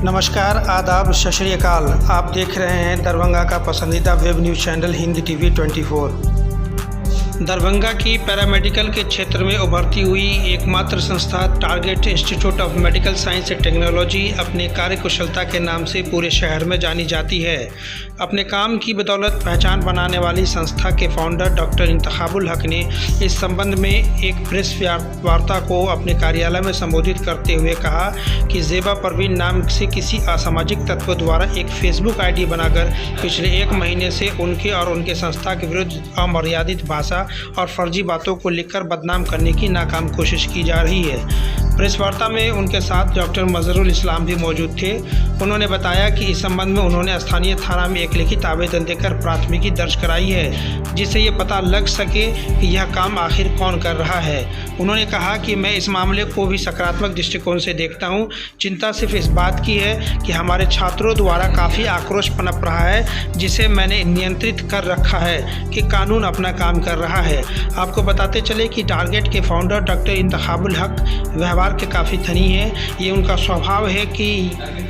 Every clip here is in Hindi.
नमस्कार, आदाब, सत श्री अकाल। आप देख रहे हैं दरभंगा का पसंदीदा web news channel Hind TV 24। Darbhanga की पैरामेडिकल के क्षेत्र में उभरती हुई एकमात्र संस्था target institute of medical science and technology अपने कार्यकुशलता के नाम से पूरे शहर में जानी जाती है। अपने काम की बदौलत पहचान बनाने वाली संस्था के फाउंडर डॉक्टर इंतखाबुल हक ने इस संबंध में एक प्रेस वार्ता को अपने कार्यालय में संबोधित करते हुए कहा कि ज़ेबा परवीन नाम से किसी असामाजिक तत्व द्वारा एक फेसबुक आईडी बनाकर पिछले 1 महीने से उनके और उनके संस्था के विरुद्ध अमर्यादित भाषा और फर्जी बातों को लिखकर बदनाम करने की नाकाम कोशिश की जा रही है। प्रेस वार्ता में उनके साथ डॉक्टर मजहरुल इस्लाम भी मौजूद थे। उन्होंने बताया कि इस संबंध में उन्होंने स्थानीय थाना में एक लिखित आवेदन देकर प्राथमिकी दर्ज कराई है, जिससे ये पता लग सके कि यह काम आखिर कौन कर रहा है। उन्होंने कहा कि मैं इस मामले को भी सकारात्मक दृष्टिकोण से देखता हूँ। चिंता सिर्फ इस बात की है कि हमारे छात्रों द्वारा काफ़ी आक्रोश पनप रहा है, जिसे मैंने नियंत्रित कर रखा है कि कानून अपना काम कर रहा है। आपको बताते चले कि टारगेट के फाउंडर डॉक्टर इंतखाबुल हक व्यवहार के काफ़ी धनी है। ये उनका स्वभाव है कि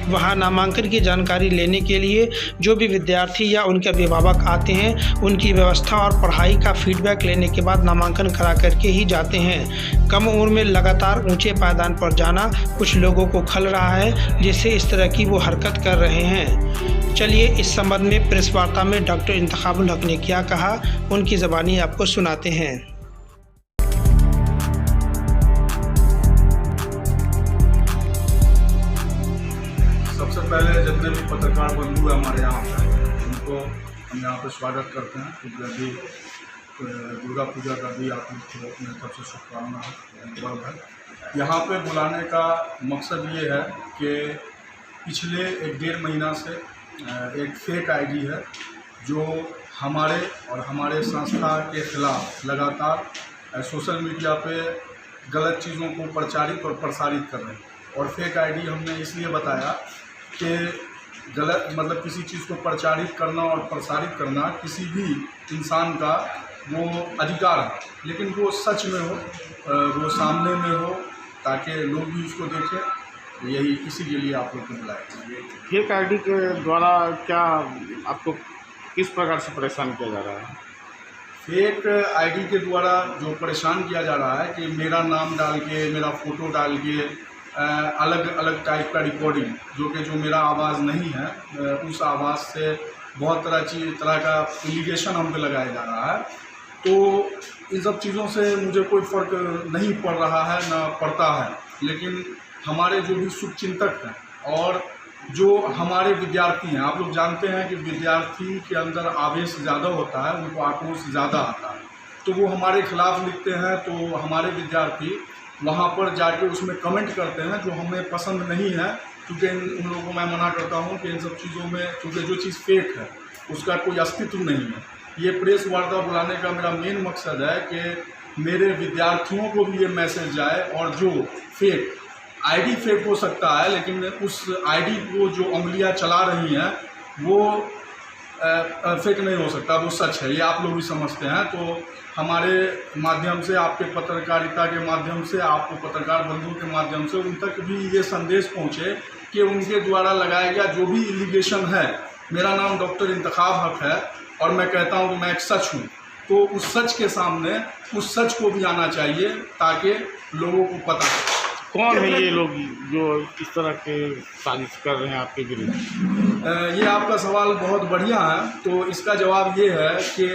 वहाँ नामांकन की जानकारी लेने के लिए जो भी विद्यार्थी या उनके अभिभावक आते हैं, उनकी व्यवस्था और पढ़ाई का फीडबैक लेने के बाद नामांकन करा करके ही जाते हैं। कम उम्र में लगातार ऊंचे पायदान पर जाना कुछ लोगों को खल रहा है, जिससे इस तरह की वो हरकत कर रहे हैं। चलिए इस संबंध में प्रेस वार्ता में डॉक्टर इंतखाबुल हक ने क्या कहा, उनकी ज़बानी आपको सुनाते हैं। सबसे पहले जितने भी पत्रकार बंधु हैं हमारे यहाँ पे, उनको हम यहाँ पे स्वागत करते हैं। क्योंकि अभी दुर्गा पूजा का भी आप लोग अपने तरफ से शुभकामना है। यहाँ पे बुलाने का मकसद ये है कि पिछले 1-1.5 महीना से एक फेक आईडी है जो हमारे और हमारे संस्था के खिलाफ लगातार सोशल मीडिया पे गलत चीज़ों को प्रचारित और प्रसारित कर रहे हैं। और फेक आईडी हमने इसलिए बताया कि गलत मतलब किसी चीज़ को प्रचारित करना और प्रसारित करना किसी भी इंसान का वो अधिकार है, लेकिन वो सच में हो, वो सामने में हो, ताकि लोग भी उसको देखें। यही इसी के लिए आप लोग को बुलाया। फेक आईडी के द्वारा क्या आपको किस प्रकार से परेशान किया जा रहा है? फेक आईडी के द्वारा जो परेशान किया जा रहा है कि मेरा नाम डाल के, मेरा फ़ोटो डाल के अलग अलग टाइप का रिकॉर्डिंग, जो मेरा आवाज़ नहीं है, उस आवाज़ से बहुत तरह का एलिगेशन हम पे लगाया जा रहा है। तो इन सब चीज़ों से मुझे कोई फ़र्क नहीं पड़ रहा है, ना पड़ता है। लेकिन हमारे जो भी शुभचिंतक हैं और जो हमारे विद्यार्थी हैं, आप लोग जानते हैं कि विद्यार्थी के अंदर आवेश ज़्यादा होता है, उनको आक्रोश ज़्यादा आता है, तो वो हमारे खिलाफ लिखते हैं। तो हमारे विद्यार्थी वहाँ पर जाके उसमें कमेंट करते हैं जो हमें पसंद नहीं है। क्योंकि उन लोगों को मैं मना करता हूँ कि इन सब चीज़ों में, क्योंकि जो चीज़ फेक है उसका कोई अस्तित्व नहीं है। ये प्रेस वार्ता बुलाने का मेरा मेन मकसद है कि मेरे विद्यार्थियों को भी ये मैसेज जाए, और जो फेक आईडी फेक हो सकता है, लेकिन उस आईडी को जो उंगलियां चला रही हैं वो फेक नहीं हो सकता, वो सच है। ये आप लोग भी समझते हैं। तो हमारे माध्यम से, आपके पत्रकारिता के माध्यम से, आपको पत्रकार बंधुओं के माध्यम से उन तक भी ये संदेश पहुँचे कि उनके द्वारा लगाया गया जो भी एलिगेशन है, मेरा नाम डॉक्टर इंतखाब हक है और मैं कहता हूँ कि मैं एक सच हूँ, तो उस सच के सामने उस सच को भी आना चाहिए ताकि लोगों को पता चले। कौन है ये लोग जो इस तरह के साजिश कर रहे हैं आपके विरुद्ध? ये आपका सवाल बहुत बढ़िया है। तो इसका जवाब ये है कि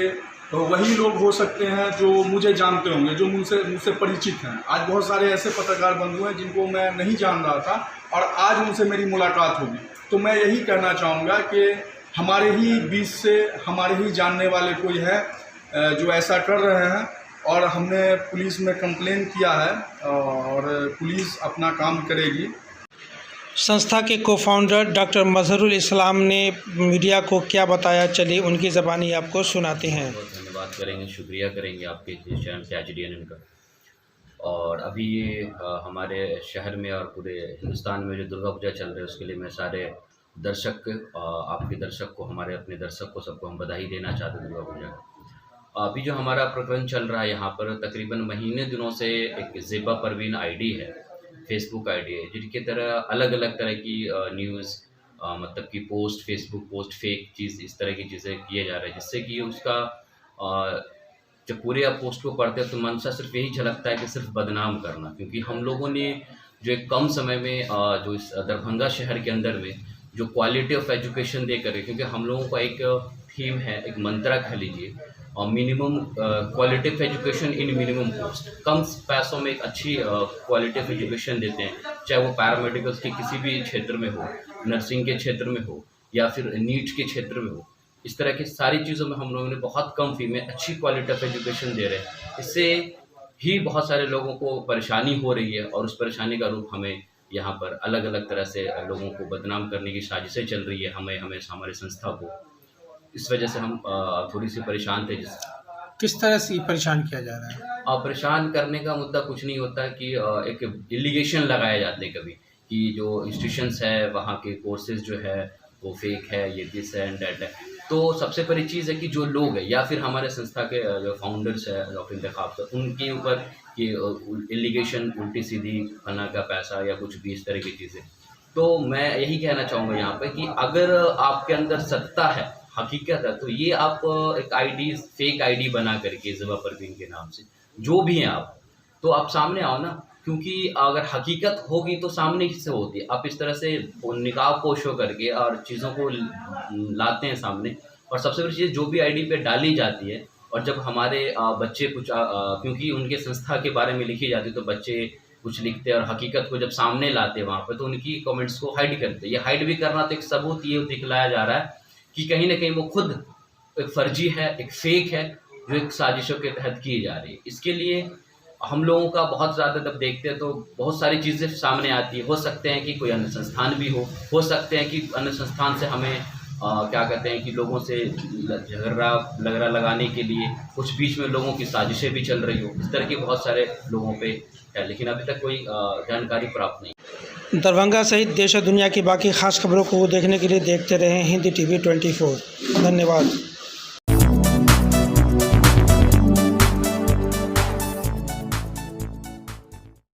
वही लोग हो सकते हैं जो मुझे जानते होंगे, जो मुझसे परिचित हैं। आज बहुत सारे ऐसे पत्रकार बंधु हैं जिनको मैं नहीं जान रहा था और आज उनसे मेरी मुलाकात होगी। तो मैं यही कहना चाहूँगा कि हमारे ही बीच से हमारे ही जानने वाले कोई है जो ऐसा कर रहे हैं, और हमने पुलिस में कंप्लेन किया है और पुलिस अपना काम करेगी। संस्था के को-फाउंडर डॉक्टर मजहरुल इस्लाम ने मीडिया को क्या बताया, चलिए उनकी ज़बानी आपको सुनाते हैं। बहुत धन्यवाद करेंगे, शुक्रिया करेंगे आपके चैनल से HDNN का। और अभी ये हमारे शहर में और पूरे हिंदुस्तान में जो दुर्गा पूजा चल रही है, उसके लिए मैं सारे दर्शक, आपके दर्शक को, हमारे अपने दर्शक को, सबको हम बधाई देना चाहते हैं दुर्गा पूजा का। अभी जो हमारा प्रकरण चल रहा है यहाँ पर, तकरीबन महीने दिनों से एक ज़ेबा परवीन आईडी है, फेसबुक आईडी है, जिनके तरह अलग अलग तरह की न्यूज़ मतलब कि पोस्ट, फेसबुक पोस्ट, फेक चीज़, इस तरह की चीज़ें किए जा रहे हैं, जिससे कि उसका जब पूरे आप पोस्ट को पढ़ते हैं तो मन सा सिर्फ यही झलकता है कि सिर्फ बदनाम करना। क्योंकि हम लोगों ने जो एक कम समय में जो इस दरभंगा शहर के अंदर में जो क्वालिटी ऑफ एजुकेशन दे कर, क्योंकि हम लोगों का एक थीम है, एक मंत्रा कह लीजिए, और minimum quality of education in minimum cost, कम पैसों में एक अच्छी क्वालिटी ऑफ एजुकेशन देते हैं, चाहे वो पैरामेडिकल्स के किसी भी क्षेत्र में हो, नर्सिंग के क्षेत्र में हो, या फिर नीट के क्षेत्र में हो। इस तरह की सारी चीज़ों में हम लोगों ने बहुत कम फी में अच्छी क्वालिटी ऑफ एजुकेशन दे रहे हैं। इससे ही बहुत सारे लोगों को परेशानी हो रही है, और उस परेशानी का रूप हमें यहाँ पर अलग अलग तरह से लोगों को बदनाम करने की साजिशें चल रही है, हमें हमारे संस्था को। इस वजह से हम थोड़ी सी परेशान थे। किस तरह से परेशान किया जा रहा है? परेशान करने का मुद्दा कुछ नहीं होता है कि एक एलिगेशन लगाए जाते हैं कभी कि जो इंस्टीट्यूशंस है वहाँ के कोर्सेज जो है वो फेक है, ये दिस है एंड दैट है। तो सबसे बड़ी चीज़ है कि जो लोग हैं या फिर हमारे संस्था के जो फाउंडर्स है डॉक्टर इंतखाब का, उनके ऊपर कि एलिगेशन उल्टी सीधी, फना का पैसा या कुछ भी इस तरह की चीज़ें। तो मैं यही कहना चाहूँगा यहाँ पे कि अगर आपके अंदर सत्ता है, हकीकत है, तो ये आप एक आईडी, फेक आईडी बना करके ज़िबा परवीन के नाम से जो भी हैं आप, तो आप सामने आओ ना। क्योंकि अगर हकीकत होगी तो सामने से होती है। आप इस तरह से निकाब पोश हो करके और चीज़ों को लाते हैं सामने। और सबसे बड़ी चीज़ जो भी आईडी पे डाली जाती है, और जब हमारे बच्चे कुछ क्योंकि उनके संस्था के बारे में लिखी जाती है तो बच्चे कुछ लिखते हैं और हकीकत को जब सामने लाते हैं वहाँ पर, तो उनकी कमेंट्स को हाइड करते हैं। ये हाइड भी करना तो एक सबूत ये दिखलाया जा रहा है कि कहीं ना कहीं वो खुद एक फर्जी है, एक फेक है, जो एक साजिशों के तहत की जा रही है। इसके लिए हम लोगों का बहुत ज़्यादा जब देखते हैं तो बहुत सारी चीज़ें सामने आती है। हो सकते हैं कि कोई अन्य संस्थान भी हो सकते हैं कि अन्य संस्थान से हमें क्या कहते हैं कि लोगों से झगड़ा लगाने के लिए कुछ बीच में लोगों की साजिशें भी चल रही हो। इस तरह की बहुत सारे लोगों पे है, लेकिन अभी तक कोई जानकारी प्राप्त नहीं। दरभंगा सहित देश और दुनिया की बाकी खास खबरों को देखने के लिए देखते रहें हिंद टीवी 24। धन्यवाद।